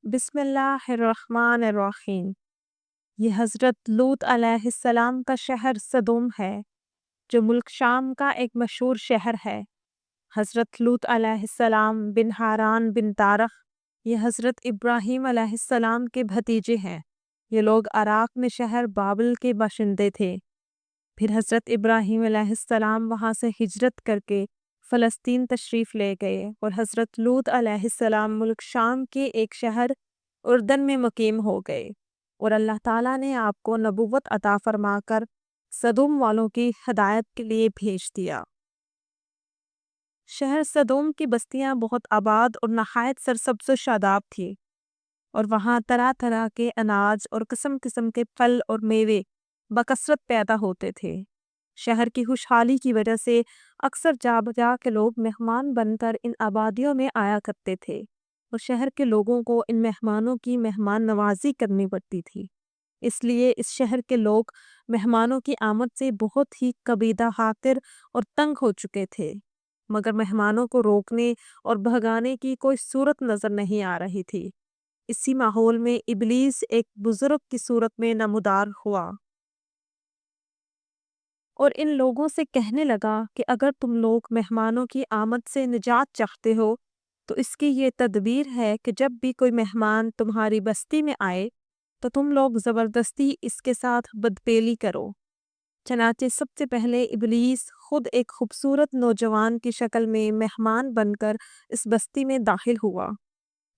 بسم اللہ الرحمن الرحیم۔ یہ حضرت لوط علیہ السلام کا شہر سدوم ہے جو ملک شام کا ایک مشہور شہر ہے۔ حضرت لوط علیہ السلام بن حاران بن تارخ یہ حضرت ابراہیم علیہ السلام کے بھتیجے ہیں۔ یہ لوگ عراق میں شہر بابل کے باشندے تھے۔ پھر حضرت ابراہیم علیہ السلام وہاں سے ہجرت کر کے فلسطین تشریف لے گئے اور حضرت لوط علیہ السلام ملک شام کے ایک شہر اردن میں مقیم ہو گئے، اور اللہ تعالیٰ نے آپ کو نبوت عطا فرما کر سدوم والوں کی ہدایت کے لیے بھیج دیا۔ شہر سدوم کی بستیاں بہت آباد اور نہایت سرسبز و شاداب تھی، اور وہاں طرح طرح کے اناج اور قسم قسم کے پھل اور میوے بکثرت پیدا ہوتے تھے۔ شہر کی خوشحالی کی وجہ سے اکثر جا بجا کے لوگ مہمان بن کر ان آبادیوں میں آیا کرتے تھے، اور شہر کے لوگوں کو ان مہمانوں کی مہمان نوازی کرنی پڑتی تھی۔ اس لیے اس شہر کے لوگ مہمانوں کی آمد سے بہت ہی قبیدہ خاطر اور تنگ ہو چکے تھے، مگر مہمانوں کو روکنے اور بھگانے کی کوئی صورت نظر نہیں آ رہی تھی۔ اسی ماحول میں ابلیس ایک بزرگ کی صورت میں نمودار ہوا اور ان لوگوں سے کہنے لگا کہ اگر تم لوگ مہمانوں کی آمد سے نجات چاہتے ہو تو اس کی یہ تدبیر ہے کہ جب بھی کوئی مہمان تمہاری بستی میں آئے تو تم لوگ زبردستی اس کے ساتھ بدپیلی کرو۔ چنانچہ سب سے پہلے ابلیس خود ایک خوبصورت نوجوان کی شکل میں مہمان بن کر اس بستی میں داخل ہوا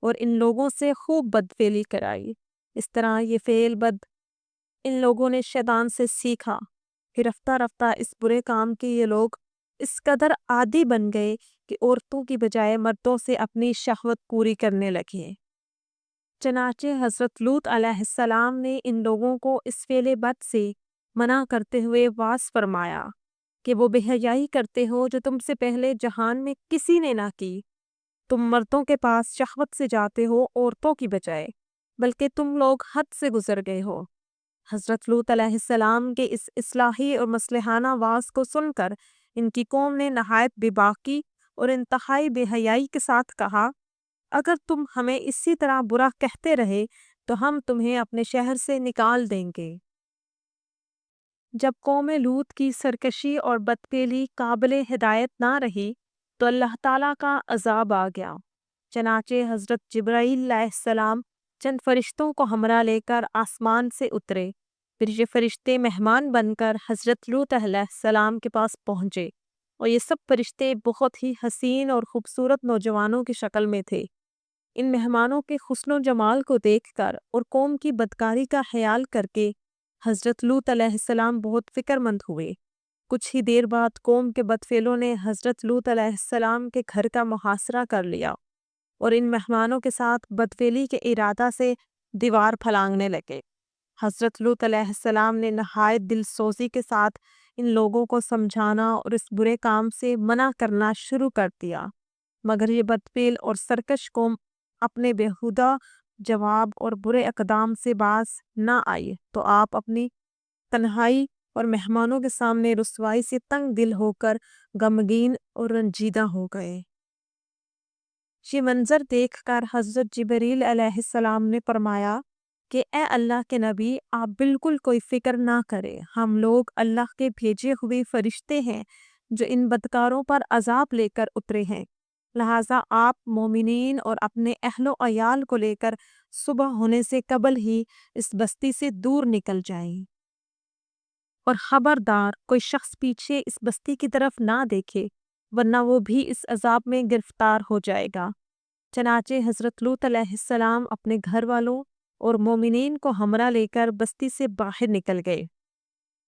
اور ان لوگوں سے خوب بدپیلی کرائی۔ اس طرح یہ فعل بد ان لوگوں نے شیطان سے سیکھا۔ پھر رفتہ رفتہ اس برے کام کے یہ لوگ اس قدر عادی بن گئے کہ عورتوں کی بجائے مردوں سے اپنی شہوت پوری کرنے لگے۔ چنانچہ حضرت لوط علیہ السلام نے ان لوگوں کو اس فعل بد سے منع کرتے ہوئے واعظ فرمایا کہ وہ بے حیائی کرتے ہو جو تم سے پہلے جہان میں کسی نے نہ کی۔ تم مردوں کے پاس شہوت سے جاتے ہو عورتوں کی بجائے، بلکہ تم لوگ حد سے گزر گئے ہو۔ حضرت لوط علیہ السلام کے اس اصلاحی اور مصلحانہ واعظ کو سن کر ان کی قوم نے نہایت بے باکی اور انتہائی بے حیائی کے ساتھ کہا، اگر تم ہمیں اسی طرح برا کہتے رہے تو ہم تمہیں اپنے شہر سے نکال دیں گے۔ جب قوم لوط کی سرکشی اور بدپیلی قابل ہدایت نہ رہی تو اللہ تعالیٰ کا عذاب آ گیا۔ چنانچہ حضرت جبرائیل علیہ السلام چند فرشتوں کو ہمراہ لے کر آسمان سے اترے۔ پھر یہ فرشتے مہمان بن کر حضرت لوط علیہ السلام کے پاس پہنچے، اور یہ سب فرشتے بہت ہی حسین اور خوبصورت نوجوانوں کی شکل میں تھے۔ ان مہمانوں کے حسن و جمال کو دیکھ کر اور قوم کی بدکاری کا خیال کر کے حضرت لوط علیہ السلام بہت فکر مند ہوئے۔ کچھ ہی دیر بعد قوم کے بدفعلوں نے حضرت لوط علیہ السلام کے گھر کا محاصرہ کر لیا اور ان مہمانوں کے ساتھ بدفعلی کے ارادہ سے دیوار پھلانگنے لگے۔ حضرت لوط علیہ السلام نے نہایت دل سوزی کے ساتھ ان لوگوں کو سمجھانا اور اس برے کام سے منع کرنا شروع کر دیا، مگر یہ بدفعل اور سرکش قوم اپنے بیہودہ جواب اور برے اقدام سے باز نہ آئی تو آپ اپنی تنہائی اور مہمانوں کے سامنے رسوائی سے تنگ دل ہو کر غمگین اور رنجیدہ ہو گئے۔ یہ منظر دیکھ کر حضرت جبرائیل علیہ السلام نے فرمایا کہ اے اللہ کے نبی، آپ بالکل کوئی فکر نہ کریں، ہم لوگ اللہ کے بھیجے ہوئے فرشتے ہیں جو ان بدکاروں پر عذاب لے کر اترے ہیں، لہٰذا آپ مومنین اور اپنے اہل و عیال کو لے کر صبح ہونے سے قبل ہی اس بستی سے دور نکل جائیں، اور خبردار کوئی شخص پیچھے اس بستی کی طرف نہ دیکھے ورنہ وہ بھی اس عذاب میں گرفتار ہو جائے گا۔ چنانچہ حضرت لوط علیہ السلام اپنے گھر والوں اور مومنین کو ہمراہ لے کر بستی سے باہر نکل گئے۔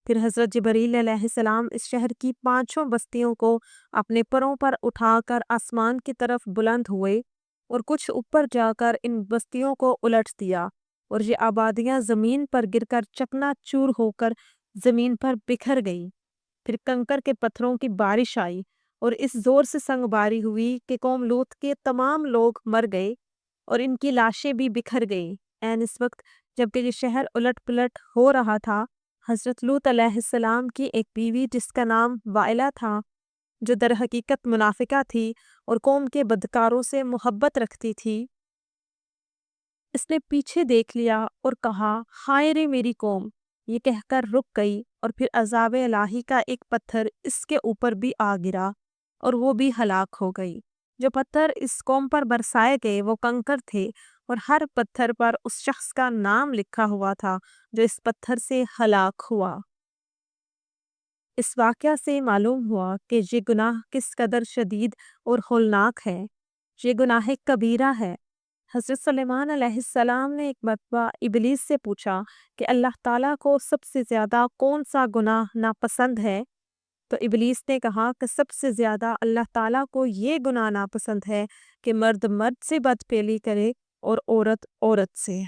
پھر حضرت جبرائیل علیہ السلام اس شہر کی 5 بستیوں کو اپنے پروں پر اٹھا کر آسمان کی طرف بلند ہوئے اور کچھ اوپر جا کر ان بستیوں کو الٹ دیا، اور یہ آبادیاں زمین پر گر کر چکنا چور ہو کر زمین پر بکھر گئی۔ پھر کنکر کے پتھروں کی بارش آئی اور اس زور سے سنگ باری ہوئی کہ قوم لوط کے تمام لوگ مر گئے اور ان کی لاشیں بھی بکھر گئیں۔ اس وقت جبکہ یہ شہر الٹ پلٹ ہو رہا تھا، حضرت لوط علیہ السلام کی ایک بیوی جس کا نام وائلہ تھا، جو در حقیقت منافقہ تھی اور قوم کے بدکاروں سے محبت رکھتی تھی، اس نے پیچھے دیکھ لیا اور کہا، ہائے رے میری قوم! یہ کہہ کر رک گئی، اور پھر عذاب الہی کا ایک پتھر اس کے اوپر بھی آ گرا اور وہ بھی ہلاک ہو گئی۔ جو پتھر اس قوم پر برسائے گئے وہ کنکر تھے، اور ہر پتھر پر اس شخص کا نام لکھا ہوا تھا جو اس پتھر سے ہلاک ہوا۔ اس واقعہ سے معلوم ہوا کہ یہ گناہ کس قدر شدید اور ہولناک ہے۔ یہ گناہ کبیرہ ہے۔ حضرت سلیمان علیہ السلام نے ایک مرتبہ ابلیس سے پوچھا کہ اللہ تعالیٰ کو سب سے زیادہ کون سا گناہ ناپسند ہے؟ تو ابلیس نے کہا کہ سب سے زیادہ اللہ تعالیٰ کو یہ گناہ ناپسند ہے کہ مرد مرد سے بد پیلی کرے اور عورت عورت سے۔